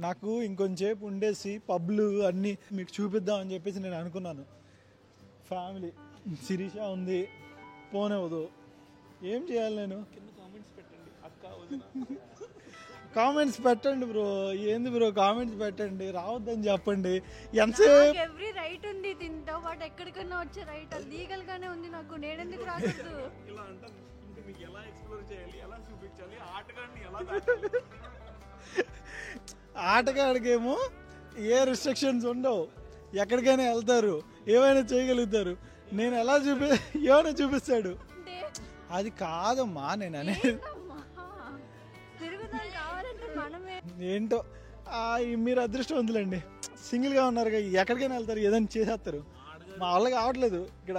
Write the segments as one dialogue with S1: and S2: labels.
S1: నాకు ఇంకొంచెంసేపు ఉండేసి పబ్లు అన్నీ మీకు చూపిద్దామని చెప్పేసి నేను అనుకున్నాను. ఫ్యామిలీ శిరీష ఉంది, పోనివ్వదు. ఏం చేయాలి నేను? కామెంట్స్ పెట్టండి బ్రో. ఏంది బ్రో కామెంట్స్ పెట్టండి, రావద్దని చెప్పండి. ఎంతసేపు
S2: ఎవ్రీ రైట్ ఉంది దీంతో పాటు ఎక్కడికన్నా వచ్చే రైట్ లీగల్ గానే ఉంది నాకు. నేనెందుకు రాకూడదు?
S1: ఆటగాడికేమో ఏ రిస్ట్రిక్షన్స్ ఉండవు, ఎక్కడికైనా వెళ్తారు, ఏమైనా చేయగలుగుతారు. నేను ఎలా ఏమైనా చూపిస్తాడు. అది కాదమ్మా నేను అనేది. ఏంటో మీరు అదృష్టవంతులండి, సింగిల్గా ఉన్నారు, ఎక్కడికైనా వెళ్తారు, ఏదైనా చేసేస్తారు. మా వాళ్ళకి కావట్లేదు. ఇక్కడ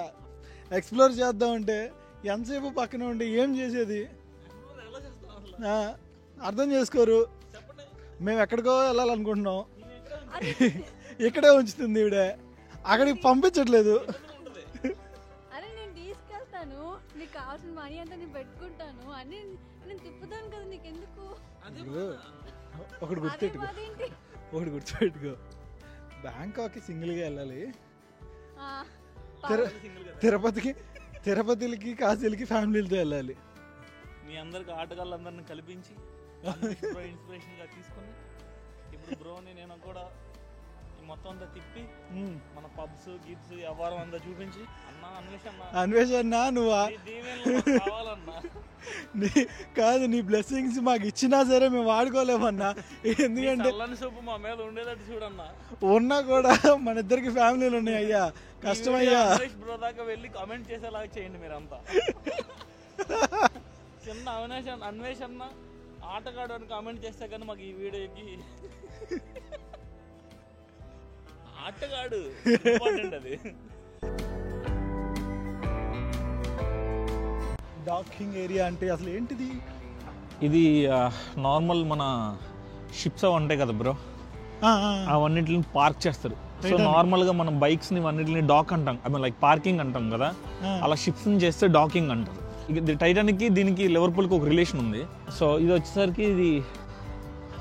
S1: ఎక్స్ప్లోర్ చేద్దామంటే ఎంతసేపు పక్కన ఉండి ఏం చేసేది అర్థం చేసుకోరు. మేము ఎక్కడికో వెళ్ళాలనుకుంటున్నాం, ఇక్కడే ఉంచుతుంది ఈవిడే, అక్కడికి పంపించట్లేదు.
S2: అరే నేను తీసుకెళ్తాను, నీకు కావాల్సిన మనీ అంతా నేను పెట్టుకుంటాను అని నేను తిప్పుతాను కదా, నీకు ఎందుకు?
S1: ఒకటి గుర్తుపెట్టుకో, బ్యాంకాక్కి సింగిల్గా వెళ్ళాలి, తిరుపతికి కాశీలకి ఫ్యామిలీలతో వెళ్ళాలి.
S3: మీ అందరికి ఆటగాళ్ళందరినీ కల్పించి ఇన్స్పిరేషన్ గా తీసుకుని ఇప్పుడు బ్రోని నేను కూడా మొత్తం అంతా తిప్పి మన పబ్స్ గిబ్స్ వ్యవహారం అంతా చూపించి
S1: అన్వేషణ నువ్వు కాదు, నీ బ్లెస్సింగ్స్ మాకు ఇచ్చినా సరే మేము వాడుకోలేమన్నా. ఎందుకంటే
S3: సూపు మా మీద ఉండేటట్టు చూడన్నా.
S1: ఉన్నా కూడా మన ఇద్దరికి ఫ్యామిలీలు ఉన్నాయి అయ్యా, కష్టమయ్యా.
S3: బ్రో దాకా వెళ్ళి కామెంట్ చేసేలాగా చేయండి మీరంతా. చిన్న అన్వేషణ ఆటగాడు అని కామెంట్ చేస్తే కానీ మాకు ఈ వీడియోకి ఆటగాడు ఇంపార్టెంట్. అది
S1: డాకింగ్ ఏరియా అంటే అసలు ఏంటిది?
S3: ఇది నార్మల్ మన షిప్స్ అవి ఉంటాయి కదా బ్రో, అవన్నిటిని పార్క్ చేస్తారు. సో నార్మల్గా మనం బైక్స్ని అన్నిటిని డాక్ అంటాం, ఐ మీన్ లైక్ పార్కింగ్ అంటాం కదా, అలా షిప్స్ని చేస్తే డాకింగ్ అంటారు. ఇది టైటానిక్కి దీనికి లివర్పూల్కి ఒక రిలేషన్ ఉంది. సో ఇది వచ్చేసరికి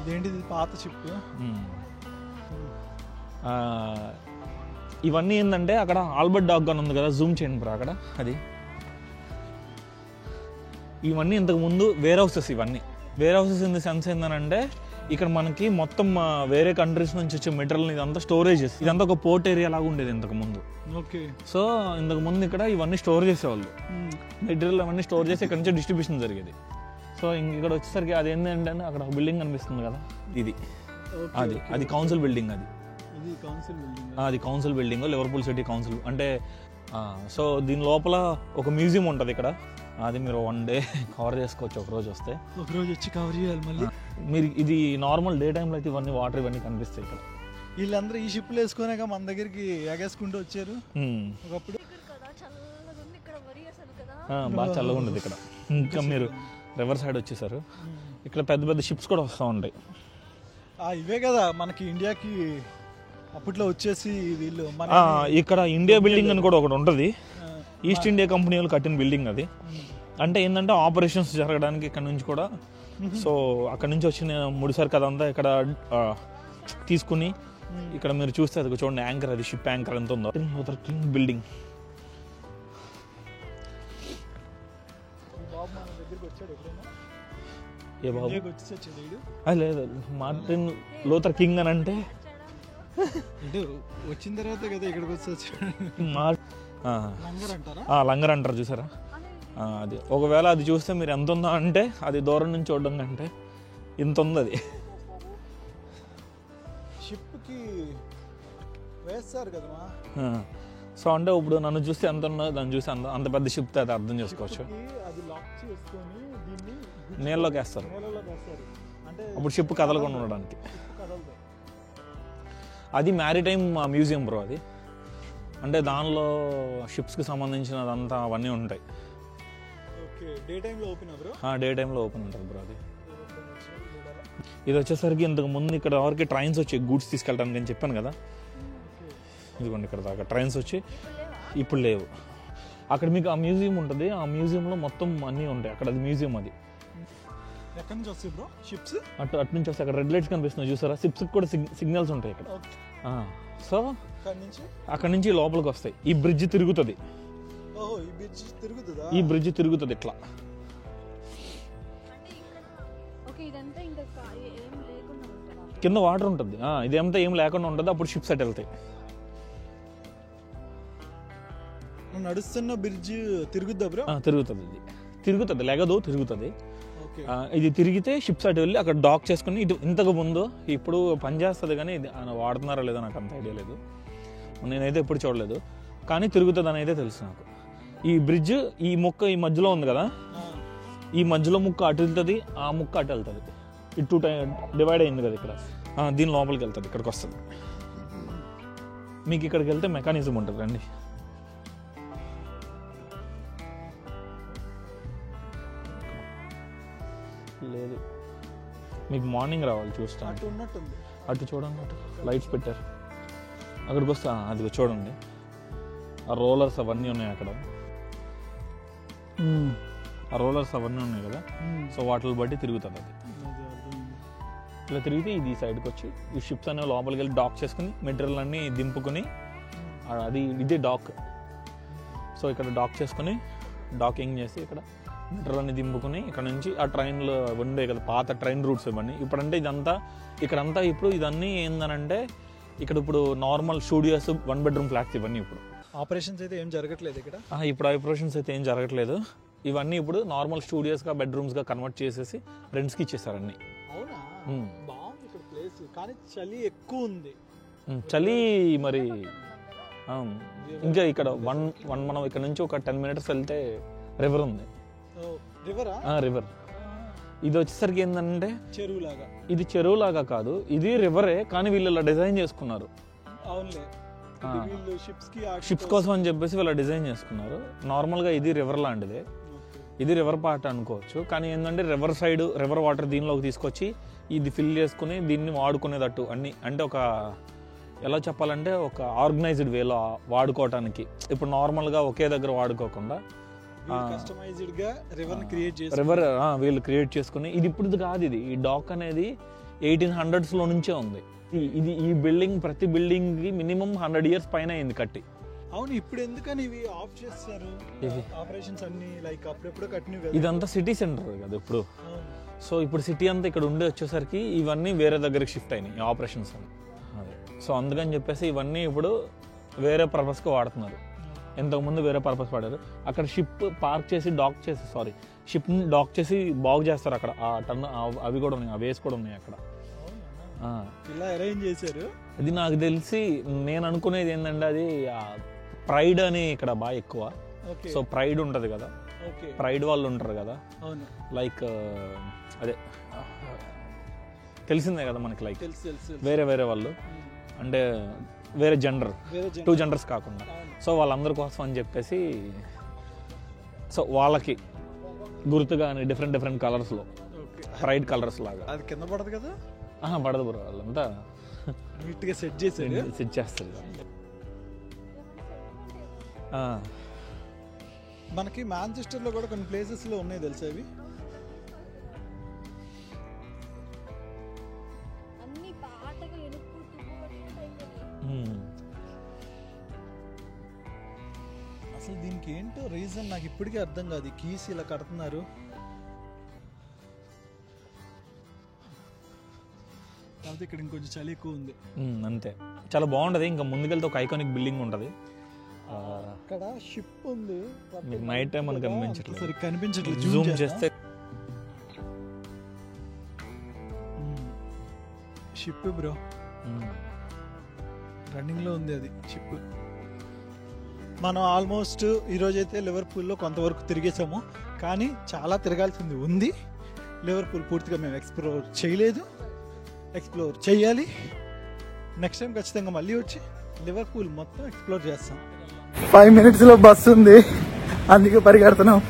S1: ఇదేంటిది పాత షిప్.
S3: ఇవన్నీ ఏంటంటే అక్కడ ఆల్బర్ట్ డాక్ అని ఉంది కదా, జూమ్ చేయండి బ్రో అక్కడ. అది ఇవన్నీ ఇంతకు ముందు వేర్ హౌసెస్. ఇవన్నీ warehouses in the sense ఏంటంటే ఇక్కడ మనకి మొత్తం వేరే కంట్రీస్ నుంచి వచ్చే మెటీరియల్ ఇదంతా స్టోరేజెస్. ఇదంతా ఒక పోర్ట్ ఏరియా లాగా ఉండేది ఇంతకు ముందు. సో ఇంతకు ముందు ఇక్కడ ఇవన్నీ స్టోర్ చేసేవాళ్ళు, మెటీరియల్ అవన్నీ స్టోర్ చేసి ఇక్కడ నుంచి డిస్ట్రిబ్యూషన్ జరిగేది. సో ఇక్కడ వచ్చేసరికి అది ఏంటంటే అక్కడ బిల్డింగ్ కనిపిస్తుంది కదా, అది కౌన్సిల్ బిల్డింగ్. అది council building, Liverpool city council అంటే. సో దీని లోపల ఒక మ్యూజియం ఉంటుంది ఇక్కడ, అది మీరు వన్ డే కవర్ చేసుకోవచ్చు ఒక రోజు వస్తే.
S1: ఒక రోజు వచ్చి కవర్ చేయాలి మళ్ళీ
S3: మీరు. ఇది నార్మల్ డే టైంలో అయితే ఇవన్నీ వాటర్ ఇవన్నీ కనిపిస్తాయి ఇక్కడ.
S1: వీళ్ళందరూ ఈ షిప్లు వేసుకున్నాక మన దగ్గరికి ఎగేసుకుంటూ వచ్చారు ఒకప్పుడు.
S3: బాగా చల్లగా ఉండదు ఇక్కడ. ఇంకా మీరు రివర్ సైడ్ వచ్చేసారు, ఇక్కడ పెద్ద పెద్ద షిప్స్ కూడా వస్తూ ఉంటాయి.
S1: ఇవే కదా మనకి ఇండియాకి అప్పట్లో వచ్చేసి వీళ్ళు.
S3: ఇక్కడ ఇండియా బిల్డింగ్ అని కూడా ఒకటి ఉంటుంది, ఈస్ట్ ఇండియా కంపెనీ వాళ్ళు కట్టిన బిల్డింగ్ అది. అంటే ఏంటంటే ఆపరేషన్స్ జరగడానికి ఇక్కడ నుంచి కూడా. సో అక్కడ నుంచి వచ్చిన ముడిసరి కదంతా ఇక్కడ తీసుకుని ఇక్కడ మీరు చూస్తే అది చూడండి, యాంకర్, అది షిప్ యాంకర్ ఎంత ఉందో. బిల్డింగ్ ఏ బాబు? లేదు, మార్టిన్ లూథర్ కింగ్ అని అంటే
S1: వచ్చిన తర్వాత కదా ఇక్కడికి వచ్చి
S3: లంగర్ అంటారు చూసారా. అది ఒకవేళ అది చూస్తే మీరు ఎంత ఉందో అంటే అది దూరం నుంచి చూడడం కంటే ఇంత ఉంది అది.
S1: షిప్కి వేస్తారు కదా.
S3: సో అంటే ఇప్పుడు నన్ను చూస్తే ఎంత ఉన్నదో దాన్ని చూసి అంత పెద్ద షిప్ అది అర్థం చేసుకోవచ్చు. నీళ్ళలోకి వేస్తారు అప్పుడు షిప్ కదలకుండా ఉండడానికి. అది మ్యారిటైమ్ మ్యూజియం బ్రో. అది అంటే దానిలో షిప్స్కి సంబంధించినదంతా అవన్నీ ఉంటాయి.
S1: డే టైంలో
S3: ఓపెన్ ఉంటుంది బ్రో. అది ఇది వచ్చేసరికి ఇంతకు ముందు ఇక్కడ ఎవరికి ట్రైన్స్ వచ్చి గూడ్స్ తీసుకెళ్ళడానికి అని చెప్పాను కదా, ఇదిగోండి ఇక్కడ దాకా ట్రైన్స్ వచ్చి. ఇప్పుడు లేవు. అక్కడ మీకు ఆ మ్యూజియం ఉంటుంది, ఆ మ్యూజియంలో మొత్తం అన్నీ ఉంటాయి అక్కడ. అది మ్యూజియం. అది
S1: ఎక్కడి నుంచి వస్తాయి బ్రో షిప్స్?
S3: అటు నుంచి వస్తే అక్కడ రెడ్ లైట్స్ కనిపిస్తున్నాయి చూసారా, షిప్స్ కూడా సిగ్నల్స్ ఉంటాయి ఇక్కడ. సో అక్కడ నుంచి లోపలికి వస్తాయి. ఈ బ్రిడ్జ్ తిరుగుతుంది, ఈ బ్రిడ్జ్ తిరుగుతుంది ఇట్లా. కింద వాటర్ ఉంటుంది, ఇదేమంతా ఏం లేకుండా ఉంటుంది. అప్పుడు షిప్స్ అటు వెళ్తాయి.
S1: నడుస్తున్న బ్రిడ్జ్ తిరుగుద్దా బ్రో?
S3: తిరుగుతుంది, ఇది తిరుగుతుంది, లెగదు తిరుగుతుంది. ఇది తిరిగితే షిప్స్ అటు వెళ్ళి అక్కడ డాక్ చేసుకుని ఇటు. ఇంతకు ముందు ఇప్పుడు పనిచేస్తుంది కానీ ఇది వాడుతున్నారా లేదో నాకు అంత ఐడియా లేదు, నేనైతే ఎప్పుడు చూడలేదు. కానీ తిరుగుతుంది అని అయితే తెలుసు నాకు. ఈ బ్రిడ్జ్ ఈ ముక్క ఈ మధ్యలో ఉంది కదా, ఈ మధ్యలో ముక్క అటు వెళ్తుంది, ఆ ముక్క అటు వెళ్తుంది. ఇటు డివైడ్ అయింది కదా ఇక్కడ, దీని లోపలికి వెళ్తుంది, ఇక్కడికి వస్తుంది. మీకు ఇక్కడికి వెళ్తే మెకానిజం ఉంటుంది రండి. లేదు మీకు మార్నింగ్ రావాలి చూస్తాను. అటు చూడండి, అటు లైట్స్ పెట్టారు, అక్కడికి వస్తా. అది చూడండి, ఆ రోలర్స్ అవన్నీ ఉన్నాయి అక్కడ, ఆ రోలర్స్ అవన్నీ ఉన్నాయి కదా. సో వాటిని బట్టి తిరుగుతుంది అది. ఇలా తిరిగితే ఇది ఈ సైడ్కి వచ్చి ఈ షిప్స్ అనేవి లోపలికి వెళ్ళి డాక్ చేసుకుని మెటీరియల్ అన్నీ దింపుకొని, అది ఇదే డాక్. సో ఇక్కడ డాక్ చేసుకుని డాకింగ్ చేసి ఇక్కడ మెటీరియల్ అన్ని దింపుకుని ఇక్కడ నుంచి ఆ ట్రైన్లో ఉండే కదా పాత ట్రైన్ రూట్స్ ఇవన్నీ. ఇప్పుడంటే ఇదంతా ఇక్కడంతా ఇప్పుడు ఇదన్నీ ఏందనంటే ఇక్కడ ఇప్పుడు నార్మల్ స్టూడియోస్ 1 bedroom ఫ్లాట్స్ ఇవన్నీ. ఇప్పుడు
S1: ఆపరేషన్స్ అయితే ఏం జరగట్లేదు ఇక్కడ.
S3: ఇప్పుడు ఆపరేషన్స్ అయితే ఏం జరగట్లేదు. ఇవన్నీ ఇప్పుడు నార్మల్ స్టూడియోస్గా బెడ్రూమ్స్గా కన్వర్ట్ చేసేసి రెంట్స్కి ఇచ్చేస్తారు అన్నీ.
S1: అవునా, బాగుంది ఇక్కడ ప్లేస్, కానీ చలి ఎక్కువ ఉంది.
S3: చలి మరి ఇంకా ఇక్కడ మనం ఇక్కడ నుంచి ఒక 10 minutes వెళ్తే రివర్ ఉంది. రివర్ ఇది వచ్చేసరికి ఏంటంటే
S1: చెరువులాగా.
S3: ఇది చెరువులాగా కాదు, ఇది రివరే, కానీ వీళ్ళు ఇలా డిజైన్ చేసుకున్నారు. షిప్స్ కోసం అని చెప్పేసి వీళ్ళు డిజైన్ చేసుకున్నారు. నార్మల్గా ఇది రివర్ లాంటిదే, ఇది రివర్ పార్ట్ అనుకోవచ్చు. కానీ ఏంటంటే రివర్ సైడ్ రివర్ వాటర్ దీనిలోకి తీసుకొచ్చి ఇది ఫిల్ చేసుకుని దీన్ని వాడుకునేటట్టు అన్ని, అంటే ఒక ఎలా చెప్పాలంటే ఒక ఆర్గనైజ్డ్ వేలో వాడుకోవటానికి. ఇప్పుడు నార్మల్గా ఒకే దగ్గర వాడుకోకుండా రివర్ వీళ్ళు క్రియేట్ చేసుకుని. ఇది ఇప్పుడు కాదు, ఇది ఈ డాక్ అనేది 1800s నుంచే ఉంది. ఇది ఈ బిల్డింగ్ ప్రతి బిల్డింగ్ కి మినిమం 100 years పైన అయింది కట్టి.
S1: అవును, ఇప్పుడు ఎందుకని ఇవి ఆఫ్ చేస్తారు ఆపరేషన్స్ అన్ని? లైక్ అప్పుడెప్పుడు కట్టినవి కదా.
S3: ఇదంతా సిటీ సెంటర్ కదా ఇప్పుడు. సో ఇప్పుడు సిటీ అంతా ఇక్కడ ఉండి వచ్చేసరికి ఇవన్నీ వేరే దగ్గరికి షిఫ్ట్ అయినాయి ఆపరేషన్స్ అని. అదే సో అందుకని చెప్పేసి ఇవన్నీ ఇప్పుడు వేరే పర్పస్కి వాడుతున్నారు. ఇంతకుముందు వేరే పర్పస్ వాడారు. అక్కడ షిప్ పార్క్ చేసి డాక్ చేసి షిప్ని డాక్ చేసి బాగు చేస్తారు అక్కడ. ఆ టన్ అవి కూడా ఉన్నాయి, ఆ వేస్ కూడా ఉన్నాయి అక్కడ.
S1: ఇలా అరేంజ్ చేశారు.
S3: అది నాకు తెలిసి నేను అనుకునేది ఏంటంటే అది ప్రైడ్ అని ఇక్కడ బాగా ఎక్కువ. సో ప్రైడ్ ఉంటుంది కదా, ప్రైడ్ వాళ్ళు ఉంటారు కదా, లైక్ అదే తెలిసిందే కదా మనకి, లైక్ వేరే వేరే వాళ్ళు అంటే వేరే జెండర్, 2 genders కాకుండా. సో వాళ్ళందరి కోసం అని చెప్పేసి సో వాళ్ళకి గుర్తుగా డిఫరెంట్ కలర్స్లో ప్రైడ్ కలర్స్ లాగా.
S1: అది కింద పడదు కదా?
S3: పడదు బ్రో, వాళ్ళంతా
S1: నీట్గా సెట్
S3: చేస్తారు.
S1: మనకి మాంచెస్టర్లో కూడా కొన్ని ప్లేసెస్లో ఉన్నాయి తెలుసా ఇవి? అసలు దీనికి ఏంటో రీజన్ నాకు ఇప్పటికీ అర్థం కాదు. కీస్ ఇలా కడుతున్నారు. కాకపోతే ఇక్కడ ఇంకొంచెం చలి ఎక్కువ ఉంది
S3: అంతే. చాలా బాగుంటది. ఇంకా ముందుకెళ్తే ఒక ఐకానిక్ బిల్డింగ్ ఉంటది.
S1: అక్కడ షిప్ ఉంది.
S3: నైట్ టైం మనకు
S1: కనిపించట్లేదు.
S3: జూమ్ చేస్తే
S1: షిప్ బ్రో రన్నింగ్ లో ఉంది అది షిప్. మనం ఆల్మోస్ట్ ఈరోజైతే లివర్పూల్లో కొంతవరకు తిరిగేసాము, కానీ చాలా తిరగాల్సింది ఉంది. లివర్పూల్ పూర్తిగా మేము ఎక్స్ప్లోర్ చేయలేదు, ఎక్స్ప్లోర్ చేయాలి. నెక్స్ట్ టైం ఖచ్చితంగా మళ్ళీ వచ్చి లివర్పూల్ మొత్తం ఎక్స్ప్లోర్ చేస్తాం. 5 minutes బస్సు ఉంది, అందుకే పరిగెడుతున్నాం.